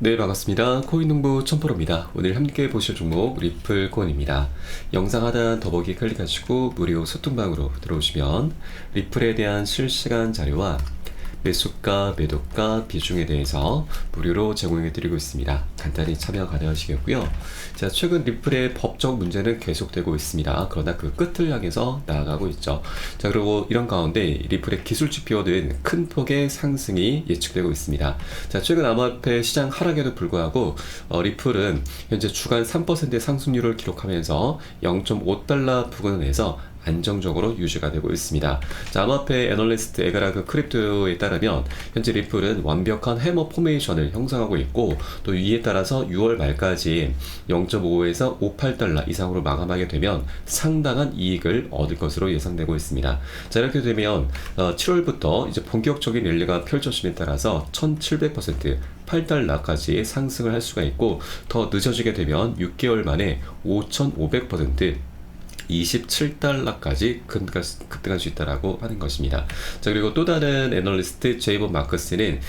네, 반갑습니다. 코인농부 천프로입니다. 오늘 함께 보실 종목 리플코인입니다. 영상 하단 더보기 클릭하시고 무료 소통방으로 들어오시면 리플에 대한 실시간 자료와 매수가, 매도가, 비중에 대해서 무료로 제공해드리고 있습니다. 간단히 참여 가능하시겠고요. 자, 최근 리플의 법적 문제는 계속되고 있습니다. 그러나 그 끝을 향해서 나아가고 있죠. 자, 그리고 이런 가운데 리플의 기술 지표는 큰 폭의 상승이 예측되고 있습니다. 자, 최근 암호화폐 시장 하락에도 불구하고 리플은 현재 주간 3%의 상승률을 기록하면서 0.5달러 부근에서 안정적으로 유지가 되고 있습니다. 자, 암호화폐 애널리스트 에그라그 크립토에 따르면 현재 리플은 완벽한 해머 포메이션을 형성하고 있고 또 이에 따라서 6월 말까지 0.5에서 58달러 이상으로 마감하게 되면 상당한 이익을 얻을 것으로 예상되고 있습니다. 자, 이렇게 되면 7월부터 이제 본격적인 랠리가 펼쳐짐에 따라서 1700% 8달러까지 상승을 할 수가 있고 더 늦어지게 되면 6개월 만에 5500% 27달러까지 급등할 수 있다라고 하는 것입니다. 자, 그리고 또 다른 애널리스트 제이본 마커스는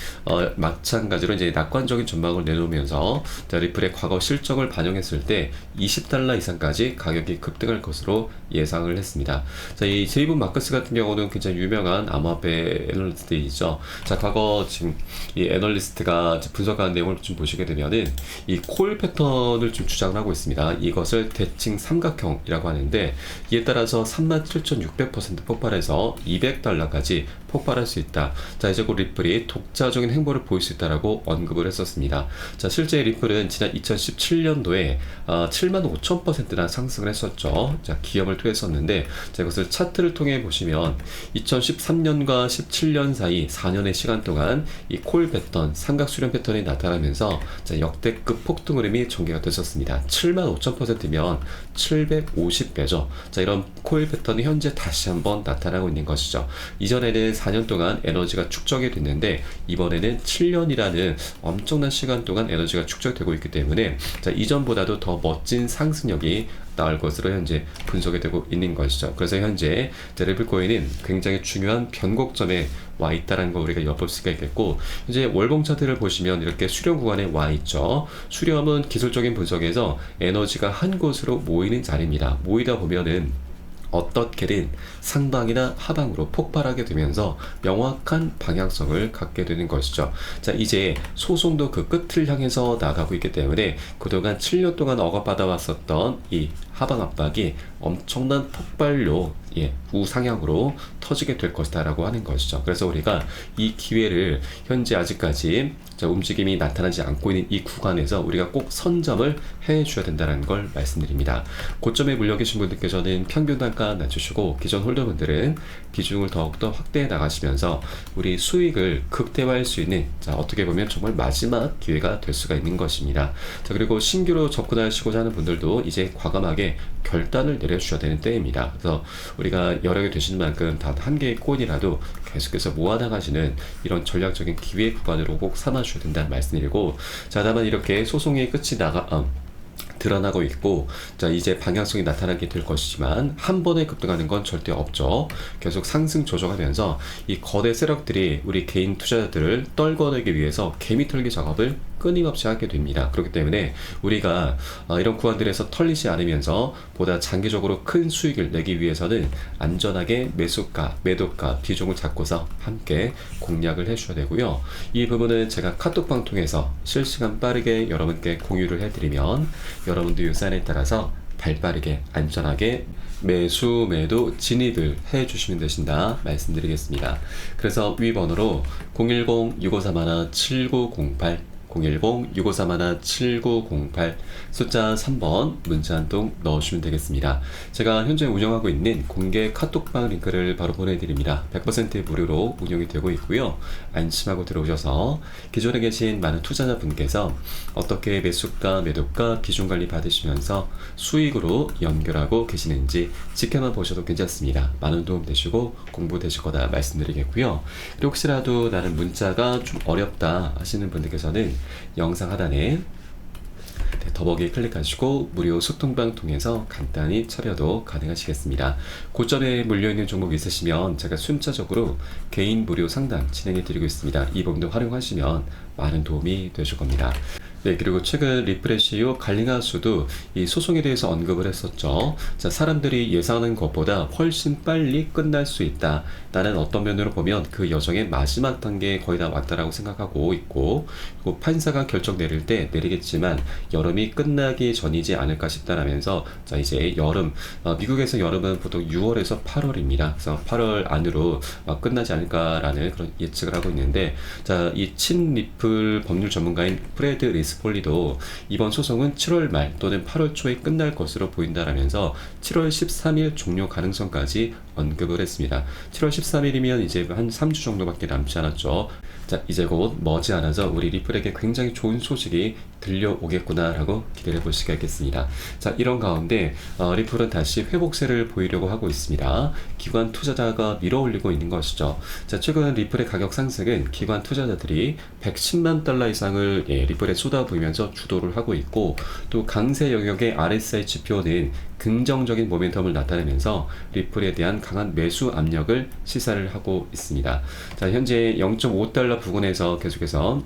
마찬가지로 이제 낙관적인 전망을 내놓으면서 자, 리플의 과거 실적을 반영했을 때 20달러 이상까지 가격이 급등할 것으로 예상을 했습니다. 자, 이 제이본 마커스 같은 경우는 굉장히 유명한 암호화폐 애널리스트이죠. 자, 과거 지금 이 애널리스트가 분석한 내용을 좀 보시게 되면은 이 콜 패턴을 좀 주장을 하고 있습니다. 이것을 대칭 삼각형이라고 하는데 이에 따라서 37,600% 폭발해서 200달러까지 폭발할 수 있다. 자, 이제 곧 리플이 독자적인 행보를 보일 수 있다라고 언급을 했었습니다. 자, 실제 리플은 지난 2017년도에 75,000%나 상승을 했었죠. 자, 기업을 투했었는데 자, 이것을 차트를 통해 보시면 2013년과 17년 사이 4년의 시간 동안 이 콜 패턴, 삼각 수렴 패턴이 나타나면서 자, 역대급 폭등 흐름이 전개가 됐었습니다. 75,000%면 750배죠. 자, 이런 코일 패턴이 현재 다시 한번 나타나고 있는 것이죠. 이전에는 4년 동안 에너지가 축적이 됐는데 이번에는 7년이라는 엄청난 시간 동안 에너지가 축적되고 있기 때문에 자, 이전보다도 더 멋진 상승력이 나올 것으로 현재 분석이 되고 있는 것이죠. 그래서 현재 리플코인은 굉장히 중요한 변곡점에 와 있다는 거 우리가 엿볼 수가 있겠고, 이제 월봉 차트를 보시면 이렇게 수렴 구간에 와 있죠. 수렴은 기술적인 분석에서 에너지가 한 곳으로 모이는 자리입니다. 모이다 보면은 어떻게든 상방이나 하방으로 폭발하게 되면서 명확한 방향성을 갖게 되는 것이죠. 자, 이제 소송도 그 끝을 향해서 나가고 있기 때문에 그동안 7년 동안 억압받아 왔었던 이 하방 압박이 엄청난 폭발로 우상향으로 터지게 될 것이다 라고 하는 것이죠. 그래서 우리가 이 기회를 현재 아직까지 움직임이 나타나지 않고 있는 이 구간에서 우리가 꼭 선점을 해줘야 된다는 걸 말씀드립니다. 고점에 물려 계신 분들께서는 평균 단가 낮추시고 기존 홀더분들은 비중을 더욱더 확대해 나가시면서 우리 수익을 극대화할 수 있는 어떻게 보면 정말 마지막 기회가 될 수가 있는 것입니다. 자, 그리고 신규로 접근하시고자 하는 분들도 이제 과감하게 결단을 내려주셔야 되는 때입니다. 그래서 우리가 여러 개 되시는 만큼 단 한 개의 코인이라도 계속해서 모아나가시는 이런 전략적인 기회 구간으로 꼭 삼아주셔야 된다는 말씀드리고, 자, 다만 이렇게 소송의 끝이 드러나고 있고, 자, 이제 방향성이 나타나게 될 것이지만 한 번에 급등하는 건 절대 없죠. 계속 상승 조정하면서 이 거대 세력들이 우리 개인 투자자들을 떨궈내기 위해서 개미 털기 작업을 끊임없이 하게 됩니다. 그렇기 때문에 우리가 이런 구간들에서 털리지 않으면서 보다 장기적으로 큰 수익을 내기 위해서는 안전하게 매수가, 매도가, 비중을 잡고서 함께 공략을 해줘야 되고요. 이 부분은 제가 카톡방 통해서 실시간 빠르게 여러분께 공유를 해드리면 여러분도 이 사인에 따라서 발빠르게 안전하게 매수, 매도 진입을 해주시면 되신다 말씀드리겠습니다. 그래서 위 번호로 010-6531-7908 010-6531-7908 숫자 3번 문자 한 통 넣으시면 되겠습니다. 제가 현재 운영하고 있는 공개 카톡방 링크를 바로 보내드립니다. 100% 무료로 운영이 되고 있고요. 안심하고 들어오셔서 기존에 계신 많은 투자자분께서 어떻게 매수가, 매도가, 비중관리 받으시면서 수익으로 연결하고 계시는지 지켜만 보셔도 괜찮습니다. 많은 도움 되시고 공부 되실 거다 말씀드리겠고요. 그리고 혹시라도 나는 문자가 좀 어렵다 하시는 분들께서는 영상 하단에 더보기 클릭하시고 무료 소통방 통해서 간단히 참여도 가능하시겠습니다. 고점에 물려있는 종목 있으시면 제가 순차적으로 개인 무료 상담 진행해 드리고 있습니다. 이 부분도 활용하시면 많은 도움이 되실 겁니다. 네, 그리고 최근 리프레시 이후 갈링하우스도 이 소송에 대해서 언급을 했었죠. 자, 사람들이 예상하는 것보다 훨씬 빨리 끝날 수 있다. 나는 어떤 면으로 보면 그 여정의 마지막 단계에 거의 다 왔다라고 생각하고 있고, 그리고 판사가 결정 내릴 때 내리겠지만 여름이 끝나기 전이지 않을까 싶다라면서, 자, 이제 여름, 미국에서 여름은 보통 6월에서 8월입니다. 그래서 8월 안으로 끝나지 않을까라는 그런 예측을 하고 있는데, 자, 이 친리플 법률 전문가인 프레드 리스폴리도 이번 소송은 7월 말 또는 8월 초에 끝날 것으로 보인다라면서 7월 13일 종료 가능성까지 언급을 했습니다. 7월 13일이면 이제 한 3주 정도밖에 남지 않았죠. 자, 이제 곧 머지않아서 우리 리플에게 굉장히 좋은 소식이 들려오겠구나라고 기대해 볼 수가 있겠습니다. 자, 이런 가운데 리플은 다시 회복세를 보이려고 하고 있습니다. 기관 투자자가 밀어올리고 있는 것이죠. 자, 최근 리플의 가격 상승은 기관 투자자들이 110만 달러 이상을 리플에 쏟아부으면서 주도를 하고 있고, 또 강세 영역의 RSI 지표는 긍정적인 모멘텀을 나타내면서 리플에 대한 강한 매수 압력을 시사를 하고 있습니다. 자, 현재 0.5달러 부근에서 계속해서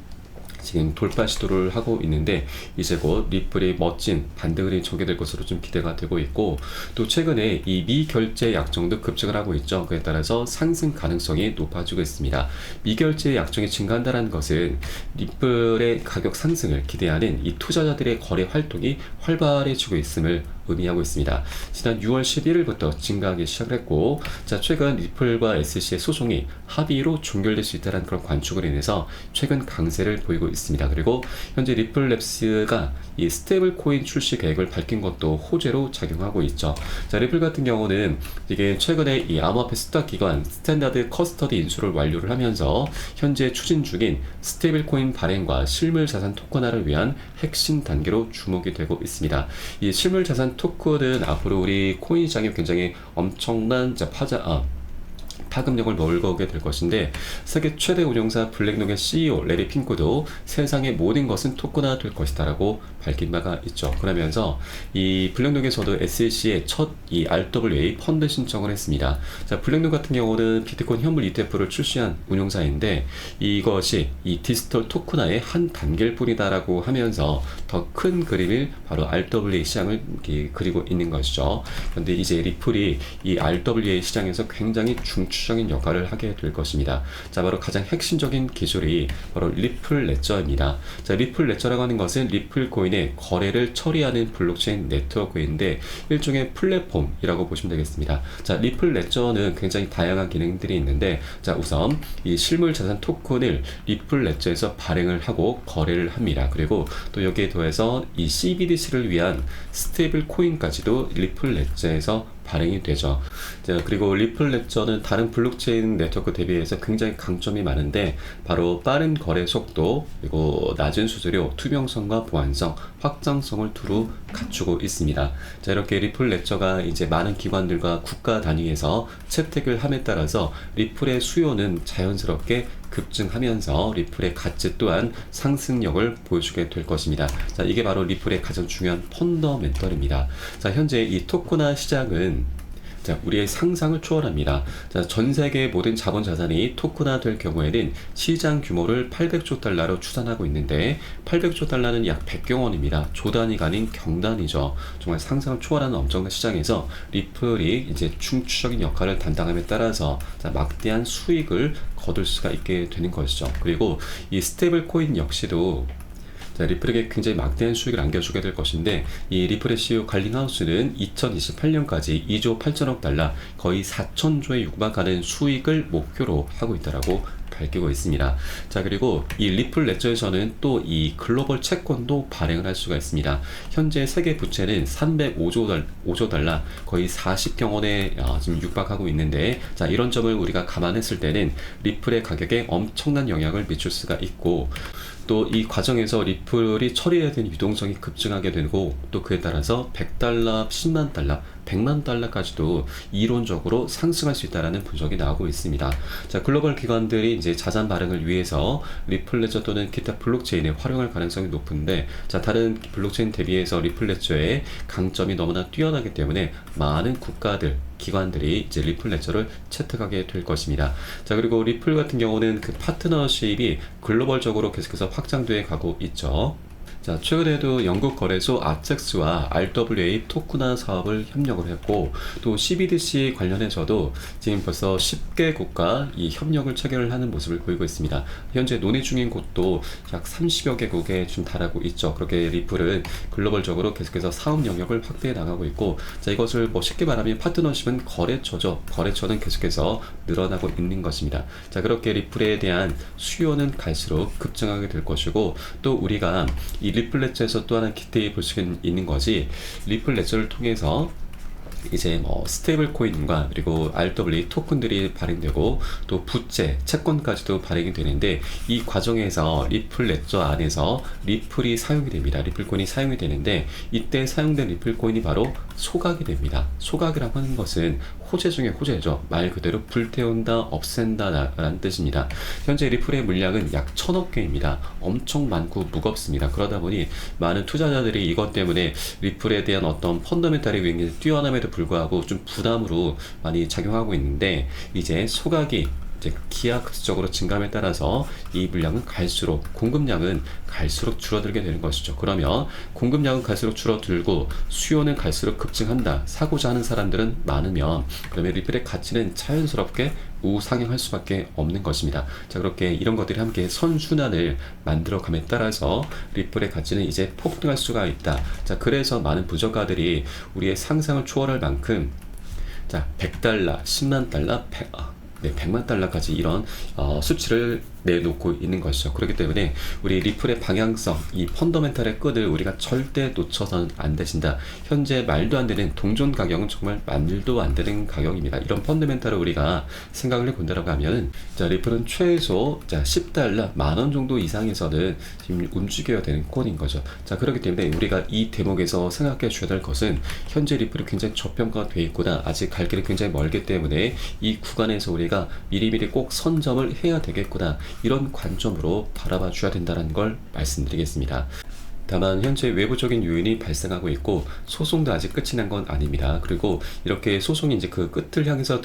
지금 돌파 시도를 하고 있는데, 이제 곧 리플이 멋진 반등이 전개될 것으로 좀 기대가 되고 있고, 또 최근에 이 미결제 약정도 급증을 하고 있죠. 그에 따라서 상승 가능성이 높아지고 있습니다. 미결제 약정이 증가한다는 것은 리플의 가격 상승을 기대하는 이 투자자들의 거래 활동이 활발해지고 있음을 의미하고 있습니다. 지난 6월 11일부터 증가하기 시작을 했고, 자, 최근 리플과 SC의 소송이 합의로 종결될 수 있다는 그런 관측으로 인해서 최근 강세를 보이고 있습니다. 그리고 현재 리플랩스가 이 스테이블 코인 출시 계획을 밝힌 것도 호재로 작용하고 있죠. 자, 리플 같은 경우는 이게 최근에 이 암호화폐 수탁 기관 스탠다드 커스터디 인수를 완료를 하면서 현재 추진 중인 스테이블 코인 발행과 실물 자산 토큰화를 위한 핵심 단계로 주목이 되고 있습니다. 이 실물 자산 토큰은 앞으로 우리 코인 시장에 굉장히 엄청난 파급력을 몰고 될 것인데, 세계 최대 운용사 블랙록의 CEO 레리 핑크도 세상의 모든 것은 토큰화 될 것이다 라고 밝힌 바가 있죠. 그러면서 이 블랙록에서도 SEC의 첫 이 RWA 펀드 신청을 했습니다. 자, 블랙록 같은 경우는 비트코인 현물 ETF를 출시한 운용사인데, 이것이 이 디지털 토큰화의 한 단계일 뿐이다 라고 하면서 더 큰 그림을 바로 RWA 시장을 그리고 있는 것이죠. 그런데 이제 리플이 이 RWA 시장에서 굉장히 중추적인 역할을 하게 될 것입니다. 자, 바로 가장 핵심적인 기술이 바로 리플 레저입니다. 자, 리플 레저라고 하는 것은 리플 코인의 거래를 처리하는 블록체인 네트워크인데, 일종의 플랫폼이라고 보시면 되겠습니다. 자, 리플 레저는 굉장히 다양한 기능들이 있는데, 자, 우선 이 실물 자산 토큰을 리플 레저에서 발행을 하고 거래를 합니다. 그리고 또 여기에 더해서 이 CBDC를 위한 스테이블 코인까지도 리플 레저에서 발행이 되죠. 자, 그리고 리플 레저는 다른 블록체인 네트워크 대비해서 굉장히 강점이 많은데, 바로 빠른 거래 속도, 그리고 낮은 수수료, 투명성과 보안성, 확장성을 두루 갖추고 있습니다. 자, 이렇게 리플 레저가 이제 많은 기관들과 국가 단위에서 채택을 함에 따라서 리플의 수요는 자연스럽게 급증하면서 리플의 가치 또한 상승력을 보여주게 될 것입니다. 자, 이게 바로 리플의 가장 중요한 펀더멘털입니다. 자, 현재 이 토큰화 시장은 자, 우리의 상상을 초월합니다. 자, 전 세계 모든 자본 자산이 토큰화 될 경우에는 시장 규모를 800조 달러로 추산하고 있는데, 800조 달러는 약 100조 원입니다. 조 단위가 아닌 경단이죠. 정말 상상을 초월하는 엄청난 시장에서 리플이 이제 중추적인 역할을 담당함에 따라서 자, 막대한 수익을 거둘 수가 있게 되는 것이죠. 그리고 이 스테이블 코인 역시도 자, 리플에게 굉장히 막대한 수익을 안겨주게 될 것인데, 이 리플의 CEO 갈링하우스는 2028년까지 2조 8천억 달러, 거의 4천조에 육박하는 수익을 목표로 하고 있다라고 밝히고 있습니다. 자, 그리고 이 리플 레저에서는 또 이 글로벌 채권도 발행을 할 수가 있습니다. 현재 세계 부채는 305조 달러, 거의 40경 원에 지금 육박하고 있는데, 자, 이런 점을 우리가 감안했을 때는 리플의 가격에 엄청난 영향을 미칠 수가 있고, 또 이 과정에서 리플이 처리해야 되는 유동성이 급증하게 되고 또 그에 따라서 100달러, 10만 달러, 100만 달러까지도 이론적으로 상승할 수 있다는 분석이 나오고 있습니다. 자, 글로벌 기관들이 이제 자산 발행을 위해서 리플레저 또는 기타 블록체인에 활용할 가능성이 높은데, 자, 다른 블록체인 대비해서 리플레저의 강점이 너무나 뛰어나기 때문에 많은 국가들, 기관들이 이제 리플레저를 채택하게 될 것입니다. 자, 그리고 리플 같은 경우는 그 파트너십이 글로벌적으로 계속해서 확장돼 가고 있죠. 자, 최근에도 영국 거래소 아텍스와 RWA 토크나 사업을 협력을 했고, 또 CBDC 관련해서도 지금 벌써 10개국과 이 협력을 체결을 하는 모습을 보이고 있습니다. 현재 논의 중인 곳도 약 30여 개국에 좀 달하고 있죠. 그렇게 리플은 글로벌적으로 계속해서 사업 영역을 확대해 나가고 있고, 자, 이것을 뭐 쉽게 말하면 파트너십은 거래처죠. 거래처는 계속해서 늘어나고 있는 것입니다. 자, 그렇게 리플에 대한 수요는 갈수록 급증하게 될 것이고, 또 우리가 이 리플레저에서 또 하나 기대해 볼 수 있는 것이, 리플레저를 통해서 이제 뭐 스테이블 코인과 그리고 RWA 토큰들이 발행되고 또 부채, 채권까지도 발행이 되는데, 이 과정에서 리플레저 안에서 리플이 사용이 됩니다. 리플 코인이 사용이 되는데, 이때 사용된 리플 코인이 바로 소각이 됩니다. 소각이라고 하는 것은 호재 중에 호재죠. 말 그대로 불태운다, 없앤다 라는 뜻입니다. 현재 리플의 물량은 약 1000억 개입니다. 엄청 많고 무겁습니다. 그러다 보니 많은 투자자들이 이것 때문에 리플에 대한 어떤 펀더멘탈이 굉장히 뛰어남에도 불구하고 좀 부담으로 많이 작용하고 있는데, 이제 소각이 이제 기하급수적으로 증감에 따라서 이 물량은 갈수록, 공급량은 갈수록 줄어들게 되는 것이죠. 그러면 공급량은 갈수록 줄어들고 수요는 갈수록 급증한다, 사고자 하는 사람들은 많으면, 그러면 리플의 가치는 자연스럽게 우상향할 수밖에 없는 것입니다. 자, 그렇게 이런 것들이 함께 선순환을 만들어감에 따라서 리플의 가치는 이제 폭등할 수가 있다. 자, 그래서 많은 부저가들이 우리의 상상을 초월할 만큼, 자, 100달러, 10만 달러, 100만 달러까지 이런 수치를 내놓고 있는 것이죠. 그렇기 때문에 우리 리플의 방향성, 이 펀더멘탈의 끈을 우리가 절대 놓쳐서는 안 되신다. 현재 말도 안 되는 동전 가격은 정말 말도 안 되는 가격입니다. 이런 펀더멘탈을 우리가 생각을 해본다라고 하면, 자, 리플은 최소 10달러, 10,000원 정도 이상에서는 지금 움직여야 되는 코인인 거죠. 자, 그렇기 때문에 우리가 이 대목에서 생각해 주셔야 될 것은, 현재 리플이 굉장히 저평가되어 있구나, 아직 갈 길이 굉장히 멀기 때문에 이 구간에서 우리가 미리미리 꼭 선점을 해야 되겠구나, 이런 관점으로 바라봐 줘야 된다는 걸 말씀드리겠습니다. 다만 현재 외부적인 요인이 발생하고 있고, 소송도 아직 끝이 난 건 아닙니다. 그리고 이렇게 소송이 이제 그 끝을 향해서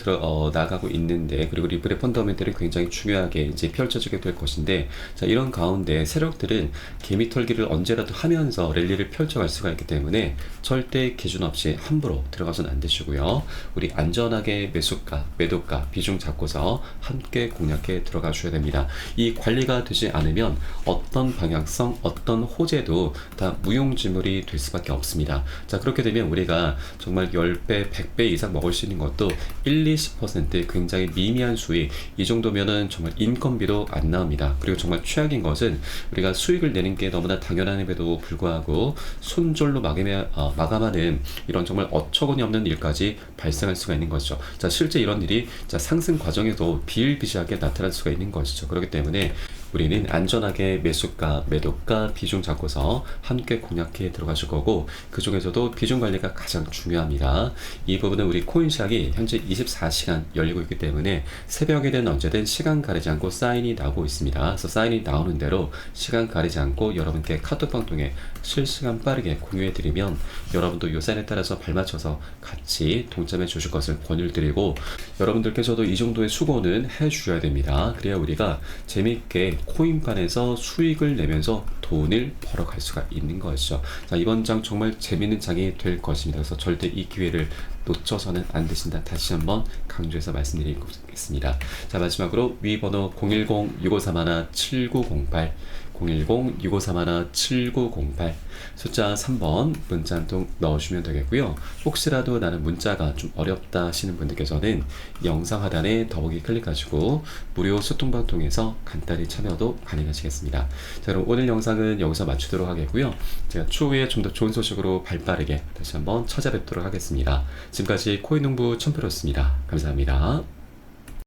나가고 있는데, 그리고 리플의 펀더멘털이 굉장히 중요하게 이제 펼쳐지게 될 것인데, 자, 이런 가운데 세력들은 개미 털기를 언제라도 하면서 랠리를 펼쳐갈 수가 있기 때문에 절대 기준 없이 함부로 들어가서는 안 되시고요. 우리 안전하게 매수가, 매도가 비중 잡고서 함께 공략해 들어가 주셔야 됩니다. 이 관리가 되지 않으면 어떤 방향성, 어떤 호재도 다 무용지물이 될 수밖에 없습니다. 자, 그렇게 되면 우리가 정말 10배, 100배 이상 먹을 수 있는 것도 1, 20% 굉장히 미미한 수익, 이 정도면은 정말 인건비도 안 나옵니다. 그리고 정말 최악인 것은 우리가 수익을 내는 게 너무나 당연함에도 불구하고 손절로 마감하는 이런 정말 어처구니 없는 일까지 발생할 수가 있는 것이죠. 자, 실제 이런 일이 상승 과정에도 비일비재하게 나타날 수가 있는 것이죠. 그렇기 때문에 우리는 안전하게 매수가, 매도가 비중 잡고서 함께 공략해 들어가실 거고, 그 중에서도 비중 관리가 가장 중요합니다. 이 부분은 우리 코인시학이 현재 24시간 열리고 있기 때문에 새벽에든 언제든 시간 가리지 않고 사인이 나오고 있습니다. 그래서 사인이 나오는 대로 시간 가리지 않고 여러분께 카톡방 통해 실시간 빠르게 공유해 드리면, 여러분도 요 사인에 따라서 발맞춰서 같이 동참해 주실 것을 권유를 드리고, 여러분들께서도 이 정도의 수고는 해 주셔야 됩니다. 그래야 우리가 재미있게 코인판에서 수익을 내면서 돈을 벌어갈 수가 있는 것이죠. 자, 이번 장 정말 재밌는 장이 될 것입니다. 그래서 절대 이 기회를 놓쳐서는 안 되신다. 다시 한번 강조해서 말씀드리겠습니다. 자, 마지막으로 위 번호 010-6531-7908 010-6531-7908 숫자 3번 문자 한 통 넣으시면 되겠고요. 혹시라도 나는 문자가 좀 어렵다 하시는 분들께서는 영상 하단에 더보기 클릭하시고 무료 소통방 통해서 간단히 참여도 가능하시겠습니다. 자, 그럼 오늘 영상은 여기서 마치도록 하겠고요. 제가 추후에 좀 더 좋은 소식으로 발빠르게 다시 한번 찾아뵙도록 하겠습니다. 지금까지 코인농부 천프로였습니다. 감사합니다.